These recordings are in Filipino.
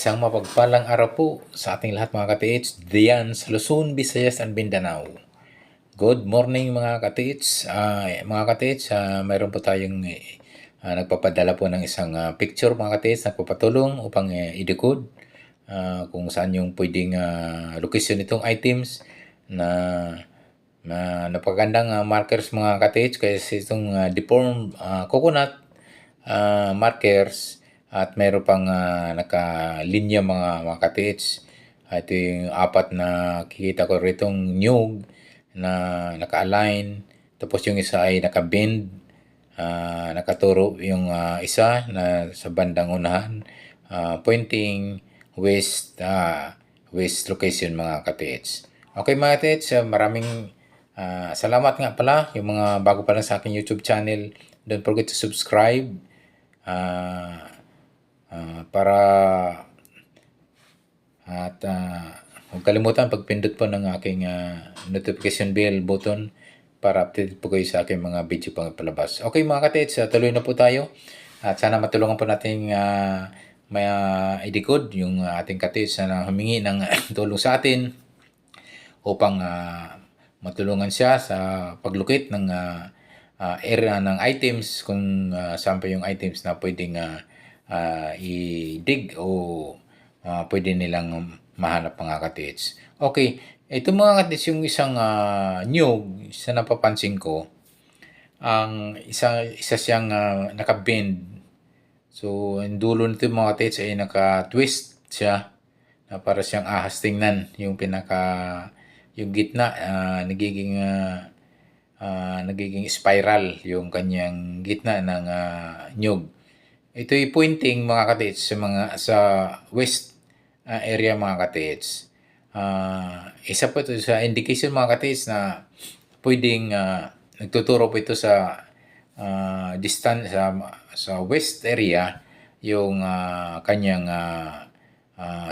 Isang mapagpalang araw po sa ating lahat mga ka-TH diyan sa Luzon, Visayas, and Mindanao. Good morning mga ka-TH. Mga ka-TH, mayroon po tayong nagpapadala po ng isang picture mga ka-TH, nagpapatulong upang i-decode kung saan yung pwedeng location nitong items na napagandang markers mga ka-TH kasi itong deformed coconut markers at mayroon pang nakalinya mga ka-TH. Ito yung apat na kikita ko ritong nyug na naka-align. Tapos yung isa ay naka-bend. Nakaturo yung isa na sa bandang unahan. Pointing west location mga ka-TH. Okay mga ka-TH, maraming salamat nga pala yung mga bago pa lang sa aking YouTube channel. Don't forget to subscribe. Para huwag kalimutan pagpindot po ng aking notification bell button para update po kayo sa aking mga video pang palabas. Okay mga ka-TH, tuloy na po tayo at sana matulungan po natin may i-decode yung ating ka-TH na humingi ng tulong sa atin upang matulungan siya sa paglukit ng area ng items kung saan pa yung items na pwedeng i-dig o pwede nilang mahanap mga ka-TH. Okay, ito mga ka-TH yung isang nyug, isa napapansin ko, ang isa siyang naka-bend. So, ang dulo nito mga ka-TH ay naka-twist siya na para siyang ahas tingnan. Yung yung gitna nagiging spiral yung kanyang gitna ng nyug. Ito ay pointing mga ka-TH sa west area mga ka-TH. Isa po ito sa indication mga ka-TH na pwedeng nagtuturo po ito sa distance sa west area yung kanyang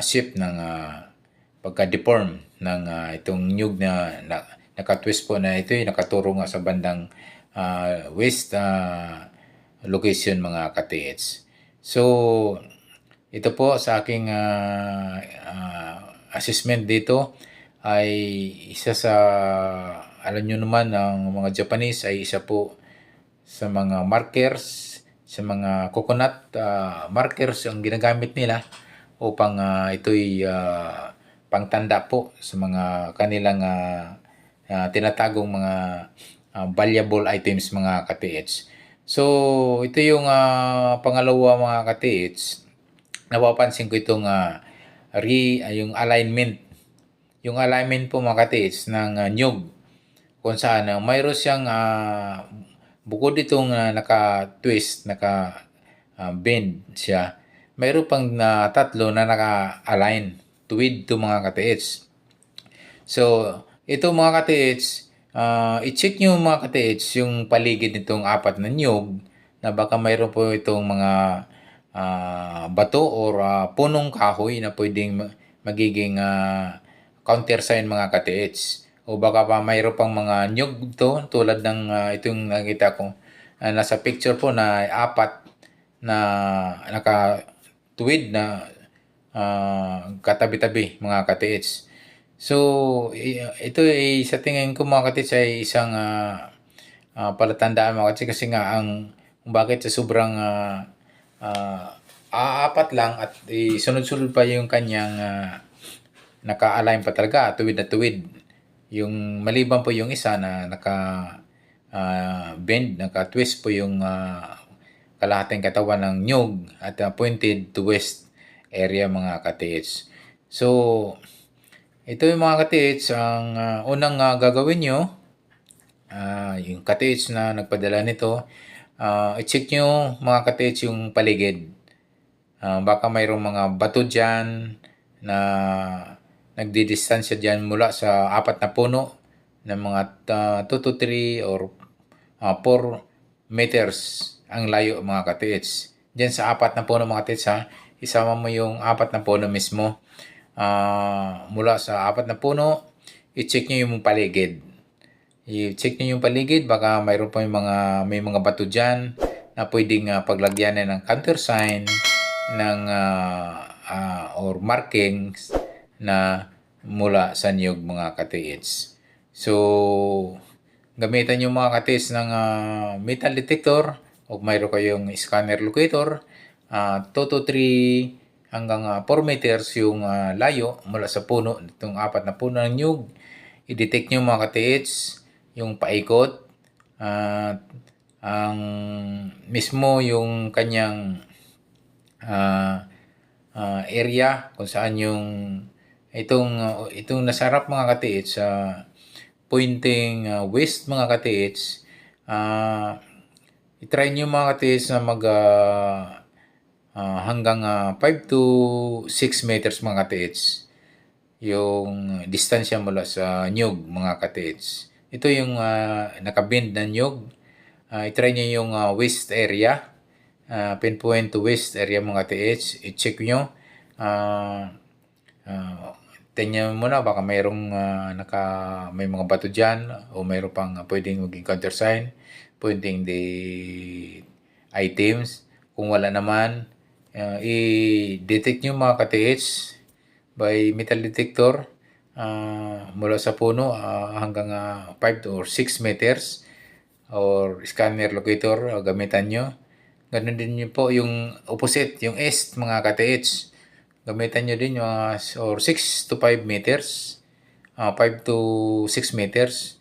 shape ng pagka-deform ng itong nyug na naka-twist po na ito ay nakaturo nga sa bandang west location mga ka-TH. So, ito po sa aking assessment dito ay isa sa, alam nyo naman, ang mga Japanese ay isa po sa mga markers, sa mga coconut markers ang ginagamit nila upang ito'y pangtanda po sa mga kanilang tinatagong mga valuable items mga ka-TH. So, ito yung pangalawa mga ka-TH. Napapansin ko itong yung alignment. Yung alignment po mga ka-TH ng nyug. Kung saan mayroon siyang bukod itong naka-twist, naka-bend siya. Mayroon pang tatlo na naka-align. Tuwid to mga ka-TH. So, ito mga ka-TH, i-check nyo mga ka-TH yung paligid nitong apat na nyug na baka mayroon po itong mga bato or punong kahoy na pwedeng magiging counter sign mga ka-TH. O baka pa mayroon pang mga nyug to tulad ng itong nakita ko nasa picture po na apat na naka-tuwid na katabi-tabi mga ka-TH. So, ito ay sa tingin ko mga ka-TH ay isang palatandaan mga ka-TH kasi nga kung bakit sa sobrang apat lang at sunod-sunod pa yung kanyang naka-align pa talaga, tuwid na tuwid. Yung maliban po yung isa na naka-bend, naka-twist po yung kalahating katawan ng nyug at pointed to west area mga ka-TH. So, ito yung mga ka-TH, ang unang gagawin nyo, yung ka-TH na nagpadala nito, i-check nyo mga ka-TH yung paligid. Baka mayroong mga bato dyan na nagdidistansya dyan mula sa apat na puno ng mga 2 to 3 or 4 meters ang layo mga ka-TH. Dyan sa apat na puno mga ka-TH isama mo yung apat na puno mismo. Mula sa apat na puno, i-check nyo yung paligid. I-check nyo yung paligid, baka mayroon pa may mga bato dyan na pwedeng paglagyanan ng counter sign ng or markings na mula sa niyog mga katiits. So, gamitan yung mga katiits ng metal detector o mayroon kayong scanner locator, 2 to 3 hanggang 4 meters yung layo mula sa puno, itong 4 na puno ng niyog. I-detect nyo mga katiits yung paikot at ang mismo yung kanyang area kung saan yung itong nasarap mga katiits sa pointing west mga katiits. I-try nyo mga katiits na mag hanggang 5 to 6 meters mga katiits yung distansya mula sa nyug mga katiits. Ito yung nakabend na nyug. I-try nyo yung west area. Pinpoint to west area mga katiits. I-check nyo. Tingnan mo na baka mayroong may mga bato dyan o mayroon pang pwedeng maging counter sign pointing the items. Kung wala naman, i-detect nyo mga katiits by metal detector mula sa puno hanggang 5 or 6 meters or scanner locator gamitan nyo. Ganun din nyo po yung opposite, yung east mga katiits. Gamitan nyo din yung or 6 to 5 meters, 5 to 6 meters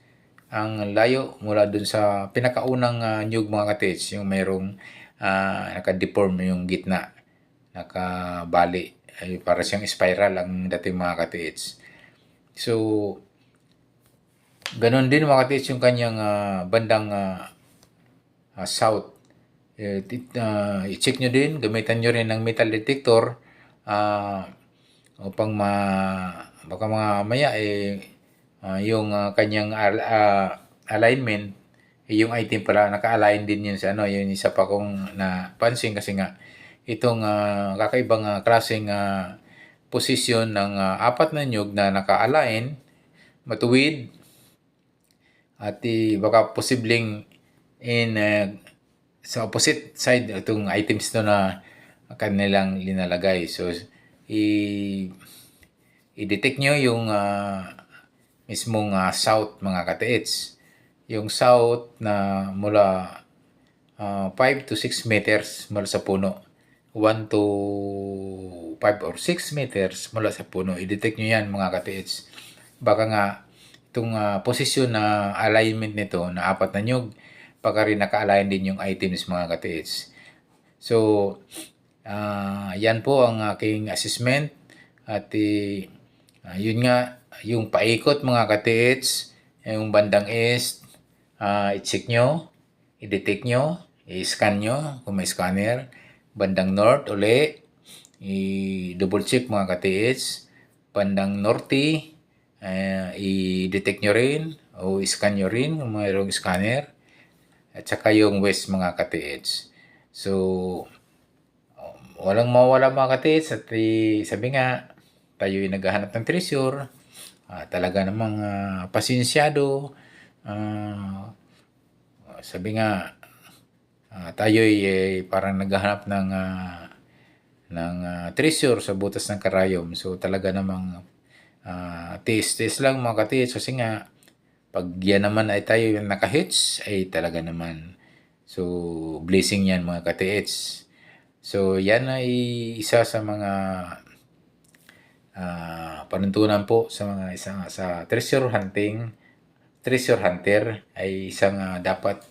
ang layo mula dun sa pinakaunang nyug mga katiits, yung mayroong naka-deform yung gitna, nakabali. Ay, para siyang spiral ang dating mga katiits. So, ganun din mga katiits yung kanyang bandang south. I-check nyo din, gamitan nyo rin ng metal detector upang baka maya yung kanyang alignment, yung item pala naka-align din yun sa yun isa pa kong napansin kasi nga itong kakaibang klaseng posisyon ng 4 na nyug na naka-align, matuwid, at baka posibleng sa opposite side itong items to na kanilang linalagay. So, i-detect nyo yung mismong south mga katiits. Yung south na mula 5 to 6 meters mula sa puno. 1 to 5 or 6 meters mula sa puno. I-detect nyo yan mga katiits. Baka nga itong posisyon na alignment nito na 4 na nyug, baka rin naka-align din yung items mga katiits. So, yan po ang aking assessment. At yun nga, yung paikot mga katiits, yung bandang east, i-check nyo, i-detect nyo, i-scan nyo kung may scanner. Bandang north uli, i-double check mga katiits. Bandang norte, i-detect nyo rin o i-scan nyo rin kung mayroong scanner. At saka yung west mga katiits. So, walang mawala mga katiits at sabi nga, tayo'y naghahanap ng treasure. Talaga namang pasensyado. Sabi nga, tayo'y parang naghahanap ng treasure sa butas ng karayom. So talaga namang tiis lang mga katiits kasi nga pag yan naman ay tayo yung naka-hits ay talaga naman. So blessing yan mga katiits. So yan ay isa sa mga panuntunan po sa mga sa treasure hunting. Treasure hunter ay isang dapat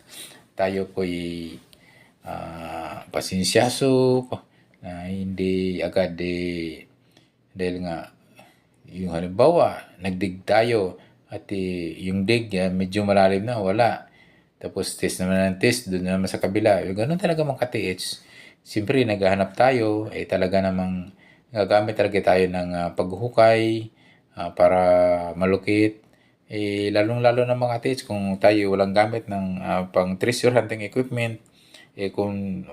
tayo po'y pasensyaso na hindi agad dahil nga yung halimbawa nagdig tayo at yung dig medyo malalim na wala, tapos test naman ng test doon naman sa kabila, yung ganun talaga mga katiits. Siyempre naghahanap tayo talaga namang gagamit talaga tayo ng paghuhukay para malukit. Lalong-lalo na mga katiits kung tayo walang gamit ng pang treasure hunting equipment, kung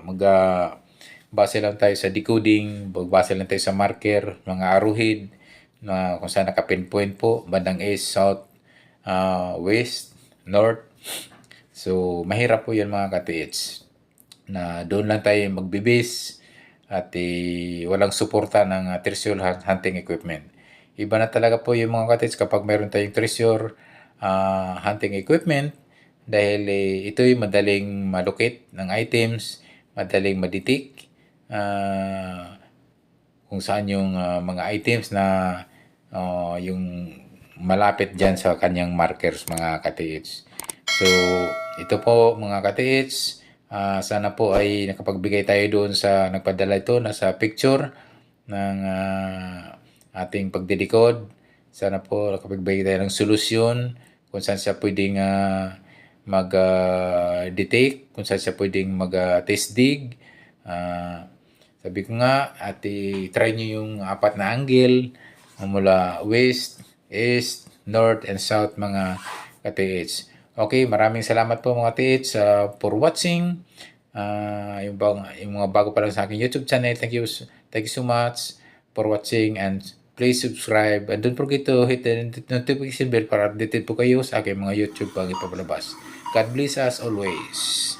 base lang tayo sa decoding, base lang tayo sa marker, mga arrowhead na kung saan naka-pinpoint po, bandang east, south, west, north. So, mahirap po yan mga katiits na doon lang tayo magbibis at walang suporta ng treasure hunting equipment. Iba na talaga po yung mga katids kapag meron tayong treasure hunting equipment dahil ito'y madaling malocate ng items, madaling madetect kung saan yung mga items na yung malapit dyan sa kanyang markers mga katids. So, ito po mga katids, sana po ay nakapagbigay tayo doon sa nagpadala ito na sa picture ng ating pagdidikod. Sana po nakapagbigay tayo ng solusyon kung saan siya pwedeng mag-detect, kung saan siya pwedeng mag-test dig. Sabi ko nga, at try nyo yung 4 na angle mula west, east, north, and south mga ka-TH. Okay, maraming salamat po mga TH for watching. Yung mga bago pa lang sa aking YouTube channel, thank you so much for watching, and please subscribe and don't forget to hit the notification bell para updated po kayo sa aking mga YouTube pag ipapalabas. God bless us always.